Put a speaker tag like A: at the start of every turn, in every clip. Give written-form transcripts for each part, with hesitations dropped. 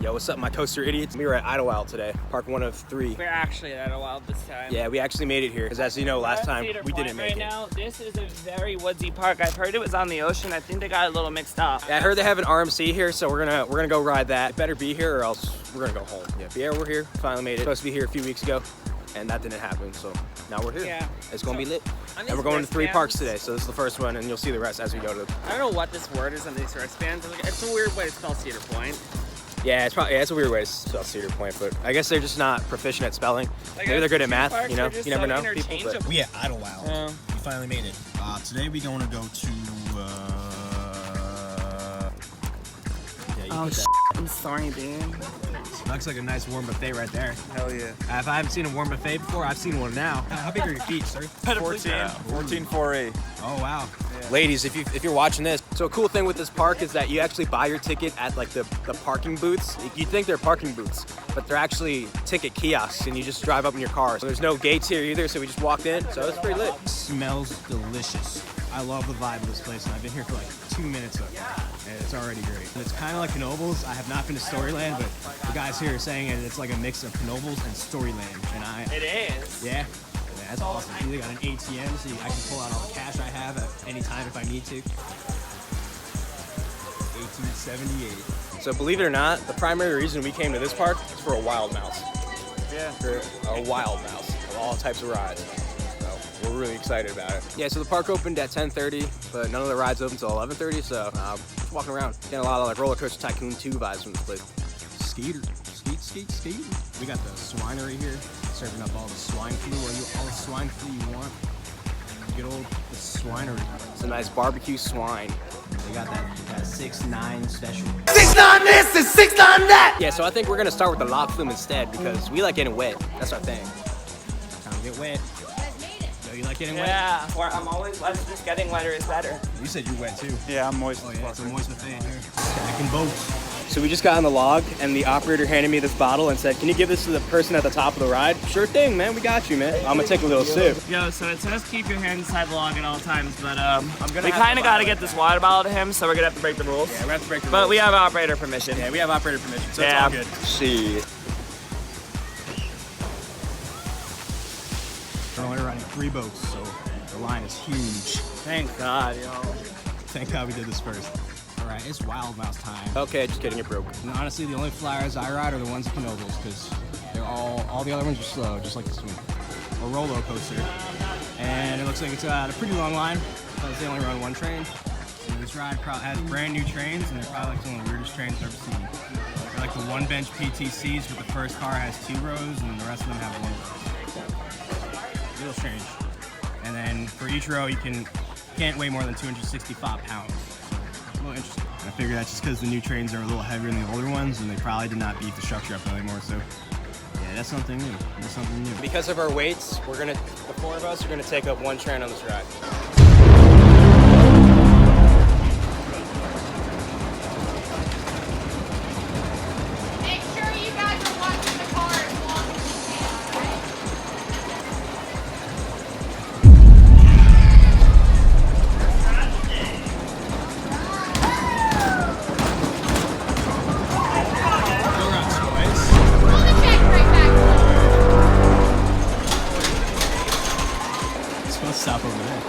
A: Yo, what's up, my toaster idiots? We were at Idlewild today, park 1 of 3.
B: We're actually at Idlewild this time.
A: Yeah, we actually made it here, because as you know, last time we didn't make it.
B: Now, this is a very woodsy park. I've heard it was on the ocean. I think they got a little mixed up.
A: Yeah, I heard they have an RMC here, so we're gonna go ride that. It better be here, or else we're gonna go home. Yeah, but yeah, we're here. Finally made it. Supposed to be here a few weeks ago, and that didn't happen. So now we're here.
B: Yeah.
A: It's gonna be lit. And we're going to 3 parks today, so this is the first one, and you'll see the rest as we go to.
B: I don't know what this word is on these wristbands. It's a weird way to spell Cedar Point.
A: Yeah, it's a weird way to spell Cedar Point, but I guess they're just not proficient at spelling. Maybe they're good at math, you know? You never know. People, but...
C: We at Idlewild.
B: Yeah.
C: We finally made it. Today we're going to go to.
B: Oh, I'm sorry, dude.
A: Looks like a nice warm buffet right there.
B: Hell yeah.
A: If I haven't seen a warm buffet before, I've seen one now. How big are your feet, sir?
D: 14 4A.
A: Oh, wow. Yeah. Ladies, if you're watching this, so a cool thing with this park is that you actually buy your ticket at like the parking booths. You'd think they're parking booths, but they're actually ticket kiosks, and you just drive up in your car. So there's no gates here either, so we just walked in, so it's pretty lit.
C: Smells delicious. I love the vibe of this place, and I've been here for like 2 minutes of it, and it's already great. And it's kind of like Knoebels. I have not been to Storyland, but the guys here are saying it's like a mix of Knoebels and Storyland, and
B: It is.
C: Yeah, that's awesome. You got an ATM, so I can pull out all the cash I have at any time if I need to. 1878.
A: So believe it or not, the primary reason we came to this park is for a wild mouse.
B: Yeah.
A: For a wild mouse of all types of rides. We're really excited about it. Yeah, so the park opened at 10:30, but none of the rides open until 11:30, so just walking around. Getting a lot of like Roller Coaster Tycoon 2 vibes from this place.
C: Skeeter. Skeet. We got the swinery here, serving up all the swine flu, all the swine flu you want. Good old the swinery.
A: It's a nice barbecue swine.
C: They got that 6'9" special.
A: 6'9" this and 6'9" that! Yeah, so I think we're gonna start with the log flume instead, because we like getting wet. That's our thing.
C: Time to get wet. You like getting wet?
B: Yeah, or I'm always wet. Just getting wetter is better.
C: You said you're wet too.
D: Yeah, I'm moist.
C: Oh yeah, it's a moist buffet in here. Stacking boats.
A: So we just got on the log, and the operator handed me this bottle and said, "Can you give this to the person at the top of the ride?" Sure thing, man. We got you, man. I'm gonna take a little sip.
B: Yo, so it says keep your hand inside the log at all times, but we kind of got to get this water bottle to him, so we're gonna have to break the rules.
A: Yeah, we have to break the rules.
B: But we have operator permission.
A: Yeah, we have operator permission, so
B: yeah.
A: it's all good. See.
C: We're only running 3 boats, so the line is huge.
B: Thank God, yo.
C: Thank God we did this first. All right, it's wild mouse time.
A: Okay, just kidding, it broke.
C: And honestly, the only flyers I ride are the ones at Knoebels, because they're all the other ones are slow, just like this one. A roller coaster. And it looks like it's a pretty long line, because they only run 1 train. And this ride probably has brand new trains, and they're probably like some of the weirdest trains I've ever seen. They're like the 1-bench PTCs, but the first car has 2 rows, and the rest of them have 1 row. A little strange. And then for each row, you can't weigh more than 265 pounds. So, a little interesting. And I figure that's just because the new trains are a little heavier than the older ones, and they probably did not beef the structure up anymore. So, yeah, that's something new.
A: Because of our weights, the 4 of us are gonna take up 1 train on this ride.
C: Stop over there.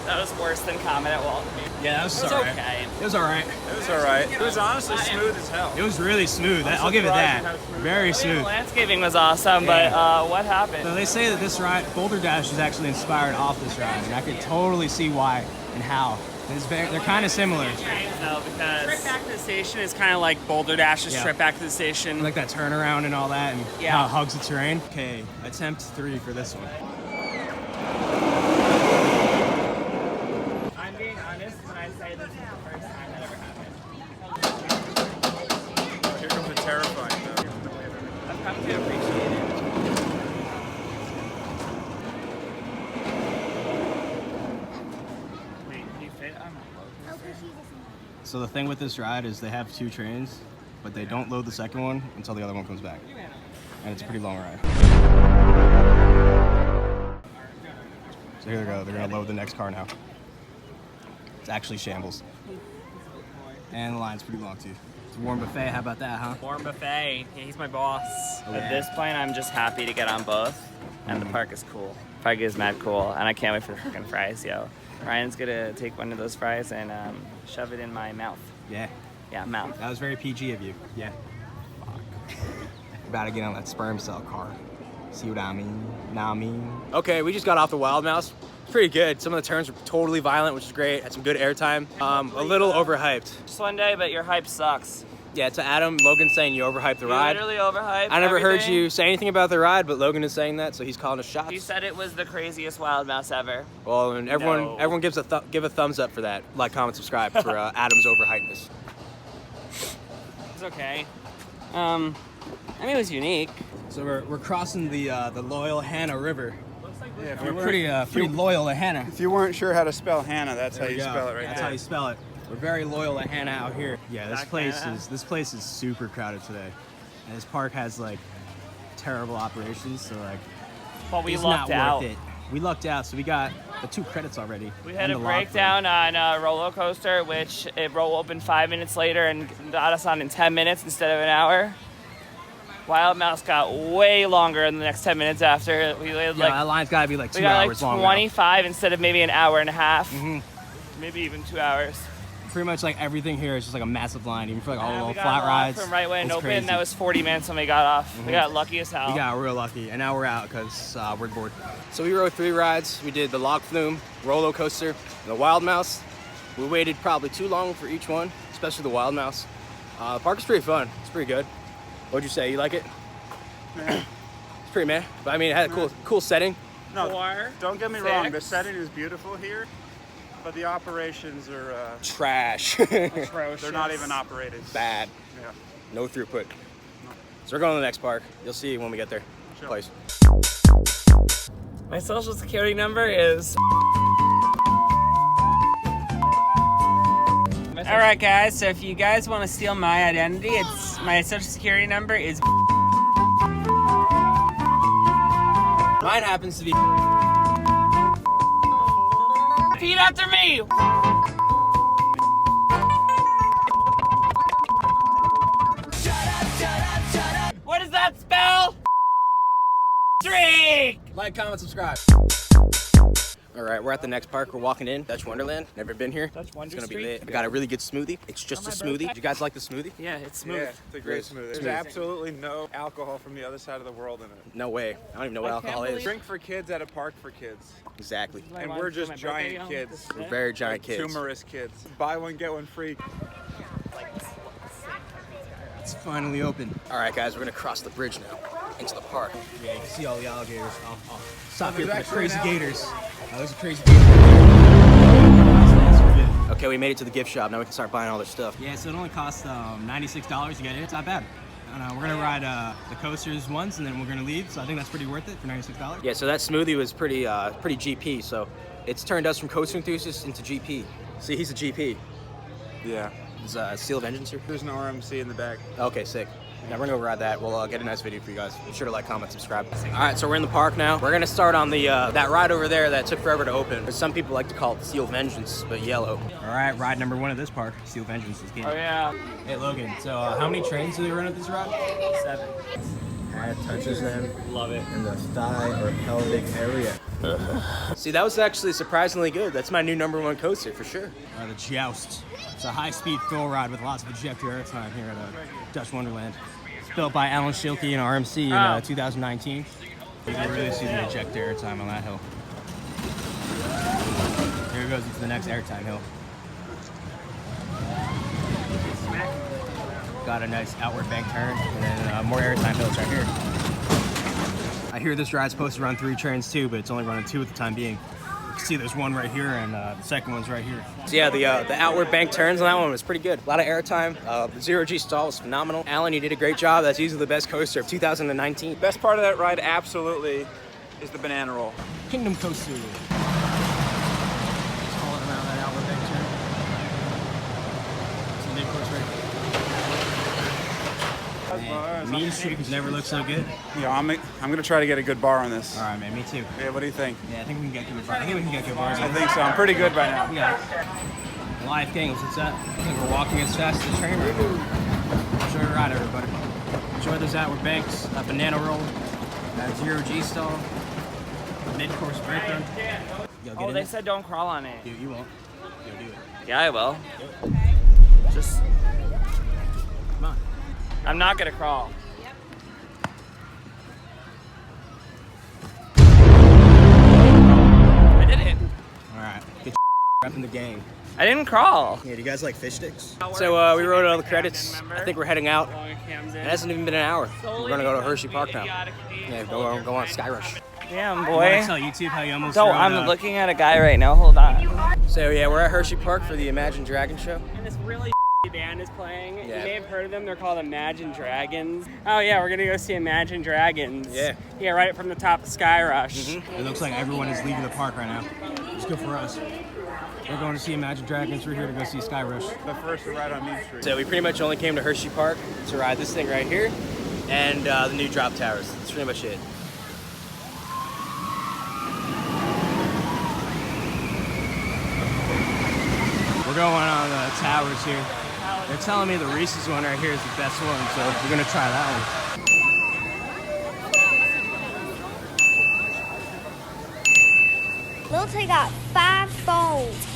B: That was worse than Comet at Walt.
C: Yeah, that was alright.
B: Okay.
C: It was alright.
D: It was alright. It was honestly smooth as hell.
C: It was really smooth. I'll give it that. Very
B: The
C: smooth.
B: landscaping was awesome, but what happened?
C: So they say that this ride, Boulder Dash, is actually inspired off this ride, and I could totally see why and how. They're kind of similar.
B: No, because Trip Back to the Station is kind of like Boulder Dash's Trip Back to the Station.
C: Like that turnaround and all that, and how it hugs the terrain. Okay, attempt 3 for this one.
B: I'm being honest when I say this is the first time that ever happened.
D: Here comes the terrifying though.
B: I've come to appreciate it. Wait, can you fit on a roller coaster?
C: So the thing with this ride is they have 2 trains, but they don't load the second one until the other one comes back. And it's a pretty long ride. So here they go. They're gonna load the next car now. It's actually shambles. And the line's pretty long too. It's a warm buffet. How about that, huh?
B: Warm buffet. Yeah, he's my boss.
C: Oh,
B: At this point, I'm just happy to get on both. And the park is cool. Park is mad cool. And I can't wait for the freaking fries, yo. Ryan's gonna take one of those fries and shove it in my mouth.
C: Yeah.
B: Yeah, mouth.
C: That was very PG of you. Yeah. Fuck. About to get on that sperm cell car. See what I mean? Nah, I mean.
A: Okay, we just got off the Wild Mouse. It's pretty good. Some of the turns were totally violent, which is great. Had some good airtime. A little overhyped.
B: Just one day, but your hype sucks.
A: Yeah, to Adam, Logan's saying you overhyped the
B: You
A: ride.
B: literally overhyped
A: I never heard
B: everything.
A: you say anything about the ride, but Logan is saying that, so he's calling us shots.
B: He said it was the craziest Wild Mouse ever.
A: Well, and everyone,
B: No.
A: everyone give a thumbs up for that. Like, comment, subscribe for Adam's overhypeness.
B: It's okay. I mean, it was unique.
C: So we're crossing the loyal Hannah River.
D: Yeah, if
C: We're
D: you
C: pretty
D: weren't-
C: loyal to Hannah.
D: If you weren't sure how to spell Hannah, that's how
C: There
D: you
C: we go.
D: spell it right
C: That's
D: there.
C: how you spell it. We're very loyal to Hannah out here. Yeah, this
B: Back
C: place
B: Hannah.
C: is super crowded today, and this park has like terrible operations, so like
B: But we
C: it's
B: lucked
C: not
B: out.
C: worth it. We lucked out, so we got the 2 credits already.
B: We had
C: and
B: a
C: the lock
B: breakdown on a roller coaster, which it opened 5 minutes later and got us on in 10 minutes instead of an hour. Wild Mouse got way longer in the next 10 minutes after. We had
C: thing. Yeah, that line's gotta be like 2
B: we got
C: hours
B: like
C: long.
B: 25 instead of maybe an hour and a half.
C: Mhm.
B: Maybe even 2 hours.
C: Pretty much like everything here is just like a massive line, even for like all the
B: And
C: little
B: we got
C: flat
B: off
C: rides.
B: from right when it
C: It's
B: opened.
C: crazy.
B: That was 40 minutes when we got off. We got lucky as hell.
C: We got real lucky, and now we're out because we're bored.
A: So we rode 3 rides. We did the Loch Flume, roller coaster, and the Wild Mouse. We waited probably too long for each one, especially the Wild Mouse. The park is pretty fun. It's pretty good. What'd you say? You like it? It's pretty meh, but I mean, it had a cool setting.
D: No,
B: 4,
D: don't get me wrong. The
B: 6.
D: setting is beautiful here, but the operations are
A: Trash.
B: Atrocious.
D: they're not even operated.
A: Bad.
D: Yeah.
A: No throughput. So we're going to the next park. You'll see when we get there.
D: Sure.
A: Place.
B: My social security number is. All right, guys. So if you guys want to steal my identity, it's my social security number is.
A: Mine happens to be.
B: Repeat after me. What does that spell? Drink.
A: Like, comment, subscribe. All right, we're at the next park. We're walking in. Dutch Wonderland. Never been here.
B: Dutch Wonder
A: It's gonna be
B: Street?
A: lit. I got a really good smoothie. It's just a
B: my
A: smoothie.
B: birthday?
A: Do you guys like the smoothie?
B: Yeah, it's smooth.
D: Yeah, it's a great smoothie. There's
A: Smooth.
D: absolutely no alcohol from the other side of the world in it.
A: No way. I don't even know what
B: I can't
A: alcohol is.
B: believe-
D: Drink for kids at a park for kids.
A: Exactly.
D: And we're just giant kids.
A: We're very giant kids.
D: Humorous kids. Buy one, get one free.
C: It's finally open.
A: All right, guys, we're gonna cross the bridge now into the park.
C: Yeah, you can see all the alligators. I'll stop here
D: there's
C: for the
D: actually
C: crazy
D: an alligator.
C: gators. Those are crazy gators.
A: Okay, we made it to the gift shop. Now we can start buying all their stuff.
C: Yeah, so it only costs $96 to get in. It's not bad. We're gonna ride the coasters once, and then we're gonna leave. So I think that's pretty worth it for $96.
A: Yeah, so that smoothie was pretty GP. So it's turned us from coaster enthusiasts into GP. See, he's a GP.
D: Yeah.
A: Is Seal of Vengeance here?
D: There's an RMC in the back.
A: Okay, sick. Now we're gonna go ride that. We'll get a nice video for you guys. Be sure to like, comment, subscribe. All right, so we're in the park now. We're gonna start on the that ride over there that took forever to open. Some people like to call it the Seal of Vengeance, but yellow.
C: All right, ride number 1 of this park, Seal Vengeance is game.
B: Oh yeah.
C: Hey Logan, so how many trains do they run at this ride?
B: 7.
C: It touches them
B: Love it.
C: in the thigh or pelvic area.
A: See, that was actually surprisingly good. That's my new #1 coaster for sure.
C: The Joust. It's a high-speed thrill ride with lots of ejector airtime here at Dutch Wonderland. It's built by Alan Schilke and RMC in 2019. You can really see the ejector airtime on that hill. Here it goes into the next airtime hill. Got a nice outward bank turn, and then more airtime hills right here. I hear this ride's supposed to run 3 trains too, but it's only running 2 at the time being. You can see there's one right here, and the second one's right here.
A: So yeah, the outward bank turns on that one was pretty good. A lot of airtime. The 0G stall was phenomenal. Alan, you did a great job. That's easily the best coaster of 2019.
D: Best part of that ride absolutely is the banana roll.
C: Kingdom Coaster. Just haul it around that outward bank turn. It's the mid course right here. Man, mean streaks never look so good.
D: Yeah, I'm gonna try to get a good bar on this.
C: All right, man. Me too.
D: Yeah, what do you think?
C: Yeah, I think we can get good bars. I think we can get good bars.
D: I think so. I'm pretty good right now.
C: We got it. Live games. What's that? I think we're walking as fast as the train right now. your ride, everybody. Enjoy those outward banks, that banana roll, that 0G stall, mid-course break run.
B: Oh, they said don't crawl on it.
C: You won't. You'll do it.
B: Yeah, I will. Just,
C: Come on.
B: I'm not gonna crawl. I did it.
C: All right. Get repping the gang.
B: I didn't crawl.
C: Yeah, do you guys like fish sticks?
A: So we wrote all the credits. I think we're heading out. It hasn't even been an hour. We're gonna go to Hershey Park now. Yeah, go on Sky Rush.
B: Damn,
C: You wanna
B: boy.
C: tell YouTube how you almost
B: So
C: rode,
B: I'm looking at a guy right now. Hold on.
A: So yeah, we're at Hershey Park for the Imagine Dragon show.
E: And this really band is playing.
A: Yeah.
E: You may have heard of them. They're called Imagine Dragons. Oh yeah, we're gonna go see Imagine Dragons.
A: Yeah.
E: Yeah, right from the top of Sky Rush.
C: It looks like everyone is leaving the park right now. It's good for us. We're going to see Imagine Dragons. We're here to go see Sky Rush.
D: The first to ride on Main Street.
A: So we pretty much only came to Hershey Park to ride this thing right here and the new drop towers. That's pretty much it.
C: We're going on the towers here. They're telling me the Reese's one right here is the best one, so we're gonna try that one.
F: Looks like I got 5 phones.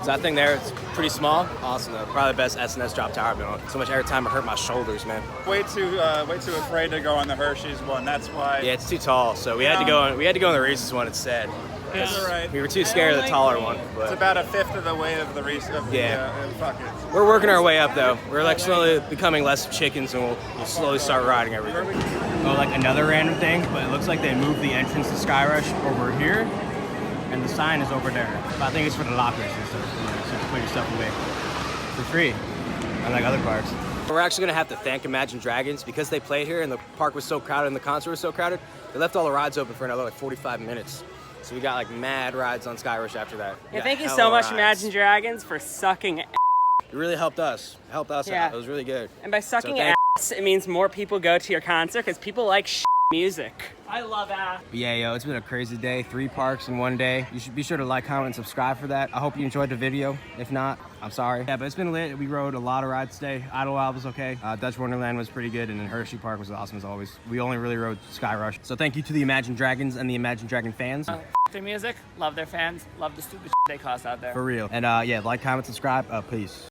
A: So that thing there, it's pretty small. Awesome though. Probably the best SNS drop tower I've been on. So much airtime it hurt my shoulders, man.
D: Way too afraid to go on the Hershey's one. That's why.
A: Yeah, it's too tall. So we had to go on the Reese's one instead.
D: It's all right.
A: We were too scared of the taller one.
D: It's
A: But
D: about a fifth of the weight of the Reese.
A: Yeah.
D: Fuck it.
A: we're working our way up though. We're like slowly becoming less chickens and we'll slowly start riding everything.
C: Oh, like another random thing, but it looks like they moved the entrance to Sky Rush over here, and the sign is over there. But I think it's for the lockers and stuff, so you can put your stuff away for free, unlike other parks.
A: We're actually gonna have to thank Imagine Dragons because they played here and the park was so crowded and the concert was so crowded. They left all the rides open for another like 45 minutes. So we got like mad rides on Sky Rush after that. We
E: Yeah,
A: got
E: thank you
A: hella
E: so much,
A: rides.
E: Imagine Dragons, for sucking.
A: It really helped us.
E: Yeah.
A: Out. It was really good.
E: And by sucking
A: thank-
E: ass, it means more people go to your concert because people like music. I love ass.
C: But yeah, yo, it's been a crazy day. 3 parks in one day. You should be sure to like, comment, and subscribe for that. I hope you enjoyed the video. If not, I'm sorry. Yeah, but it's been lit. We rode a lot of rides today. Idlewild was okay. Dutch Wonderland was pretty good, and then Hershey Park was awesome as always. We only really rode Sky Rush. So thank you to the Imagine Dragons and the Imagine Dragon fans.
B: Their music, love their fans, love the stupid they cause out there.
C: For real. And yeah, like, comment, subscribe. Peace.